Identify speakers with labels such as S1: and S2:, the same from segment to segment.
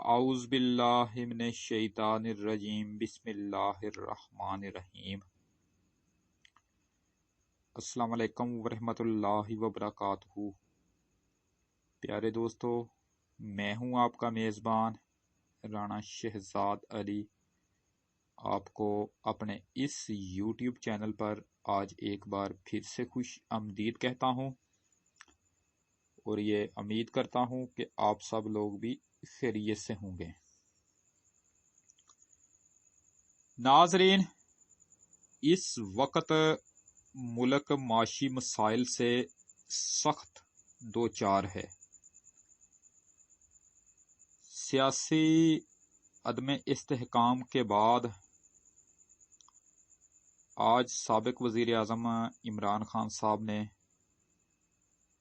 S1: اعوذ باللہ من الشیطان الرجیم بسم اللہ الرحمن الرحیم۔ السلام علیکم ورحمۃ اللہ وبرکاتہ۔ پیارے دوستو، میں ہوں آپ کا میزبان رانا شہزاد علی، آپ کو اپنے اس یوٹیوب چینل پر آج ایک بار پھر سے خوش آمدید کہتا ہوں، اور یہ امید کرتا ہوں کہ آپ سب لوگ بھی خیریت سے ہوں گے۔ ناظرین، اس وقت ملک معاشی مسائل سے سخت دوچار ہے۔ سیاسی عدم استحکام کے بعد آج سابق وزیر اعظم عمران خان صاحب نے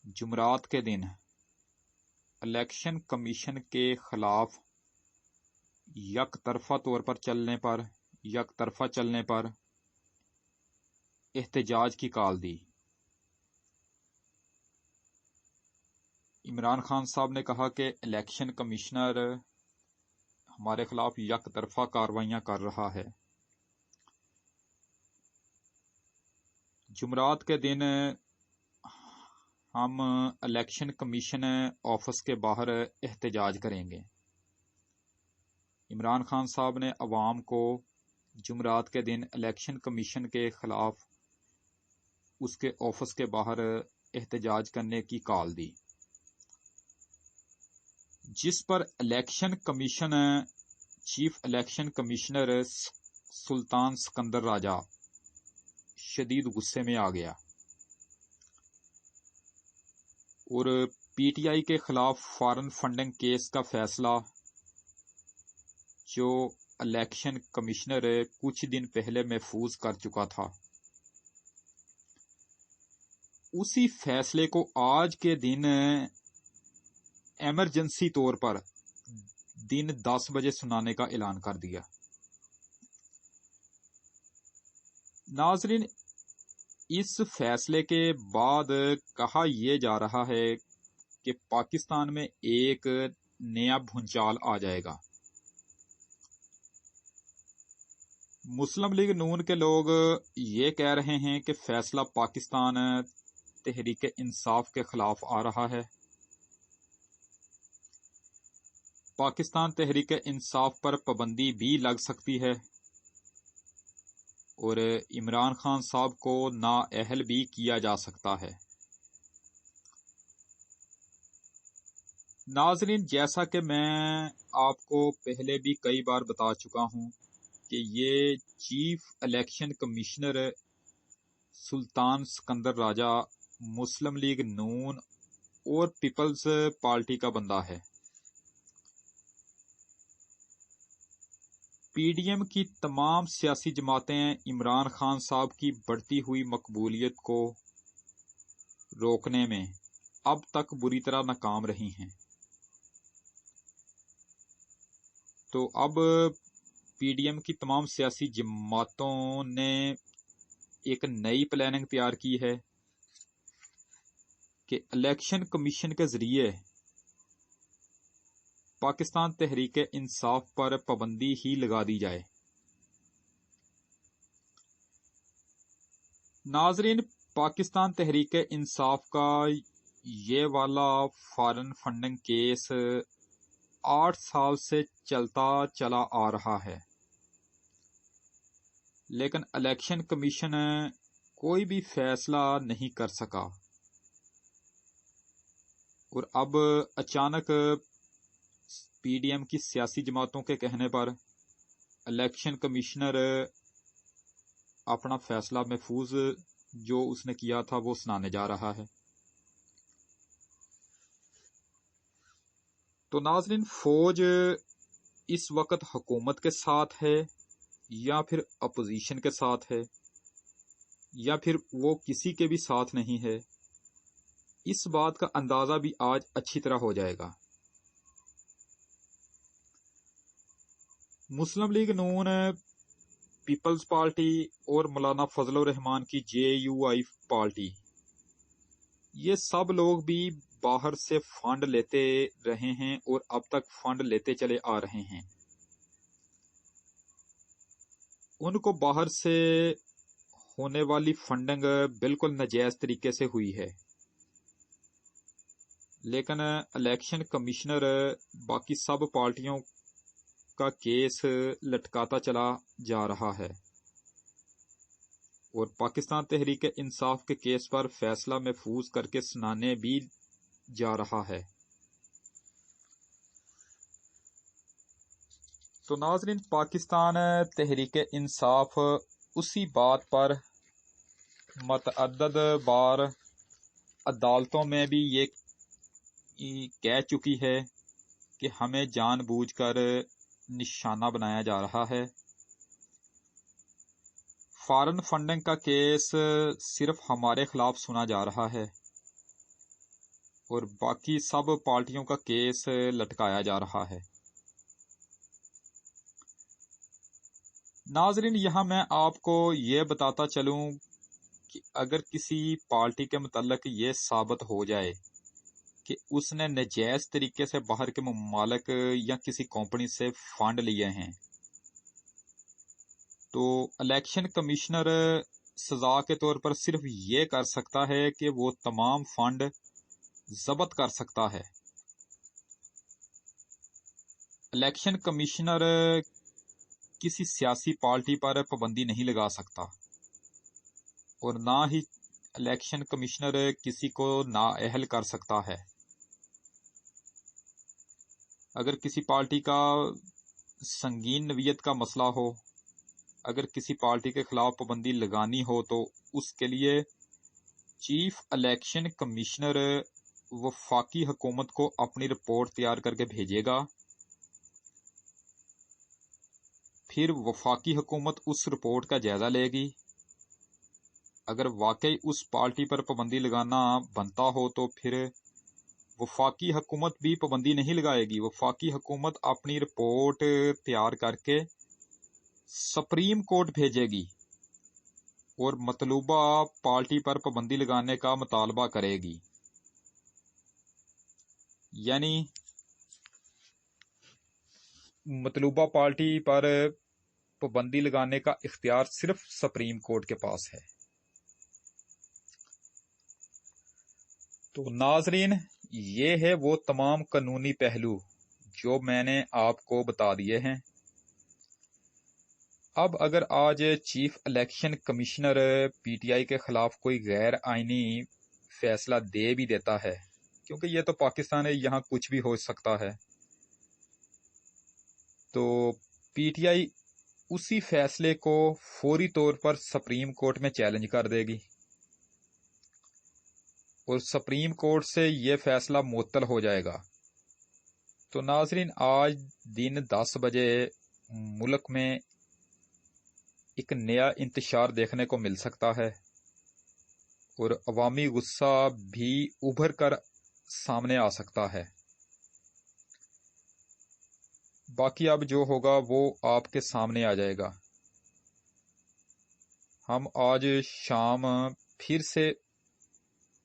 S1: جمعرات کے دن الیکشن کمیشن کے خلاف یک طرفہ چلنے پر احتجاج کی کال دی۔ عمران خان صاحب نے کہا کہ الیکشن کمشنر ہمارے خلاف یک طرفہ کارروائیاں کر رہا ہے۔ جمعرات کے دن ہم الیکشن کمیشن آفس کے باہر احتجاج کریں گے۔ عمران خان صاحب نے عوام کو جمعرات کے دن الیکشن کمیشن کے خلاف اس کے آفس کے باہر احتجاج کرنے کی کال دی، جس پر election commission chief election commissioner Sultan Sikandar Raja شدید غصے میں آ گیا اور پی ٹی آئی کے خلاف فارن فنڈنگ کیس کا فیصلہ جو الیکشن کمشنر کچھ دن پہلے محفوظ کر چکا تھا، اسی فیصلے کو آج کے دن ایمرجنسی طور پر دن 10 بجے سنانے کا اعلان کر دیا۔ ناظرین، اس فیصلے کے بعد کہا یہ جا رہا ہے کہ پاکستان میں ایک نیا بھونچال آ جائے گا۔ مسلم لیگ نون کے لوگ یہ کہہ رہے ہیں کہ فیصلہ پاکستان تحریک انصاف کے خلاف آ رہا ہے۔ پاکستان تحریک انصاف پر پابندی بھی لگ سکتی ہے اور عمران خان صاحب کو نااہل بھی کیا جا سکتا ہے۔ ناظرین، جیسا کہ میں آپ کو پہلے بھی کئی بار بتا چکا ہوں کہ یہ chief election commissioner Sultan Sikandar راجہ مسلم لیگ نون اور پیپلز پارٹی کا بندہ ہے۔ پی ڈی ایم کی تمام سیاسی جماعتیں عمران خان صاحب کی بڑھتی ہوئی مقبولیت کو روکنے میں اب تک بری طرح ناکام رہی ہیں۔ تو اب پی ڈی ایم کی تمام سیاسی جماعتوں نے ایک نئی پلاننگ تیار کی ہے کہ الیکشن کمیشن کے ذریعے پاکستان تحریک انصاف پر پابندی ہی لگا دی جائے۔ ناظرین، پاکستان تحریک انصاف کا یہ والا فارن فنڈنگ کیس 8 سال سے چلتا چلا آ رہا ہے، لیکن الیکشن کمیشن کوئی بھی فیصلہ نہیں کر سکا، اور اب اچانک پی ڈی ایم کی سیاسی جماعتوں کے کہنے پر الیکشن کمشنر اپنا فیصلہ محفوظ جو اس نے کیا تھا وہ سنانے جا رہا ہے۔ تو ناظرین، فوج اس وقت حکومت کے ساتھ ہے یا پھر اپوزیشن کے ساتھ ہے یا پھر وہ کسی کے بھی ساتھ نہیں ہے، اس بات کا اندازہ بھی آج اچھی طرح ہو جائے گا۔ مسلم لیگ نون، پیپلز پارٹی اور مولانا فضل الرحمان کی جے یو آئی پارٹی، یہ سب لوگ بھی باہر سے فنڈ لیتے رہے ہیں اور اب تک فنڈ لیتے چلے آ رہے ہیں، ان کو باہر سے ہونے والی فنڈنگ بالکل ناجائز طریقے سے ہوئی ہے، لیکن الیکشن کمشنر باقی سب پارٹیوں کا کیس لٹکاتا چلا جا رہا ہے اور پاکستان تحریک انصاف کے کیس پر فیصلہ محفوظ کر کے سنانے بھی جا رہا ہے۔ تو ناظرین، پاکستان تحریک انصاف اسی بات پر متعدد بار عدالتوں میں بھی یہ کہہ چکی ہے کہ ہمیں جان بوجھ کر نشانہ بنایا جا رہا ہے۔ فارن فنڈنگ کا کیس صرف ہمارے خلاف سنا جا رہا ہے اور باقی سب پارٹیوں کا کیس لٹکایا جا رہا ہے۔ ناظرین، یہاں میں آپ کو یہ بتاتا چلوں کہ اگر کسی پارٹی کے متعلق یہ ثابت ہو جائے کہ اس نے ناجائز طریقے سے باہر کے ممالک یا کسی کمپنی سے فنڈ لیے ہیں، تو الیکشن کمشنر سزا کے طور پر صرف یہ کر سکتا ہے کہ وہ تمام فنڈ ضبط کر سکتا ہے۔ الیکشن کمشنر کسی سیاسی پارٹی پر پابندی نہیں لگا سکتا اور نہ ہی الیکشن کمشنر کسی کو نااہل کر سکتا ہے۔ اگر کسی پارٹی کا سنگین نوعیت کا مسئلہ ہو، اگر کسی پارٹی کے خلاف پابندی لگانی ہو، تو اس کے لیے چیف الیکشن کمشنر وفاقی حکومت کو اپنی رپورٹ تیار کر کے بھیجے گا، پھر وفاقی حکومت اس رپورٹ کا جائزہ لے گی۔ اگر واقعی اس پارٹی پر پابندی لگانا بنتا ہو تو پھر وفاقی حکومت بھی پابندی نہیں لگائے گی، وفاقی حکومت اپنی رپورٹ تیار کر کے سپریم کورٹ بھیجے گی اور مطلوبہ پارٹی پر پابندی لگانے کا مطالبہ کرے گی۔ یعنی مطلوبہ پارٹی پر پابندی لگانے کا اختیار صرف سپریم کورٹ کے پاس ہے۔ تو ناظرین، یہ ہے وہ تمام قانونی پہلو جو میں نے آپ کو بتا دیے ہیں۔ اب اگر آج chief election commissioner P T I کے خلاف کوئی غیر آئینی فیصلہ دے بھی دیتا ہے، کیونکہ یہ تو پاکستان ہے، یہاں کچھ بھی ہو سکتا ہے، تو پی ٹی آئی اسی فیصلے کو فوری طور پر سپریم کورٹ میں چیلنج کر دے گی اور سپریم کورٹ سے یہ فیصلہ معطل ہو جائے گا۔ تو ناظرین، آج دن 10 بجے ملک میں ایک نیا انتشار دیکھنے کو مل سکتا ہے اور عوامی غصہ بھی ابھر کر سامنے آ سکتا ہے۔ باقی اب جو ہوگا وہ آپ کے سامنے آ جائے گا۔ ہم آج شام پھر سے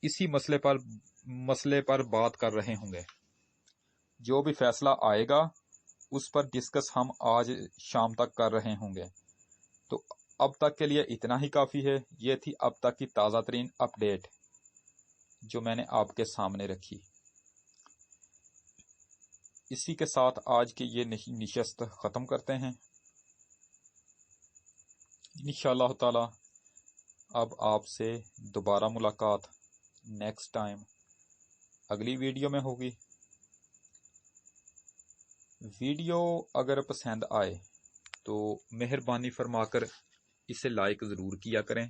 S1: اسی مسئلے پر بات کر رہے ہوں گے۔ جو بھی فیصلہ آئے گا اس پر ڈسکس ہم آج شام تک کر رہے ہوں گے۔ تو اب تک کے لیے اتنا ہی کافی ہے۔ یہ تھی اب تک کی تازہ ترین اپ ڈیٹ جو میں نے آپ کے سامنے رکھی۔ اسی کے ساتھ آج کی یہ نشست ختم کرتے ہیں۔ انشاءاللہ تعالی اب آپ سے دوبارہ ملاقات نیکسٹ ٹائم اگلی ویڈیو میں ہوگی۔ ویڈیو اگر پسند آئے تو مہربانی فرما کر اسے لائک ضرور کیا کریں۔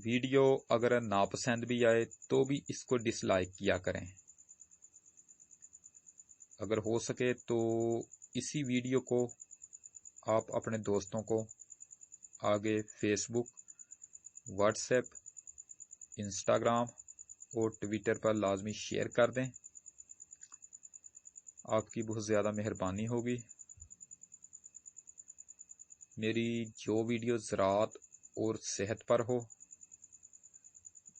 S1: ویڈیو اگر ناپسند بھی آئے تو بھی اس کو ڈس لائک کیا کریں۔ اگر ہو سکے تو اسی ویڈیو کو آپ اپنے دوستوں کو آگے فیس بک، واٹس ایپ، انسٹاگرام اور ٹویٹر پر لازمی شیئر کر دیں۔ آپ کی بہت زیادہ مہربانی ہوگی۔ میری جو ویڈیو زراعت اور صحت پر ہو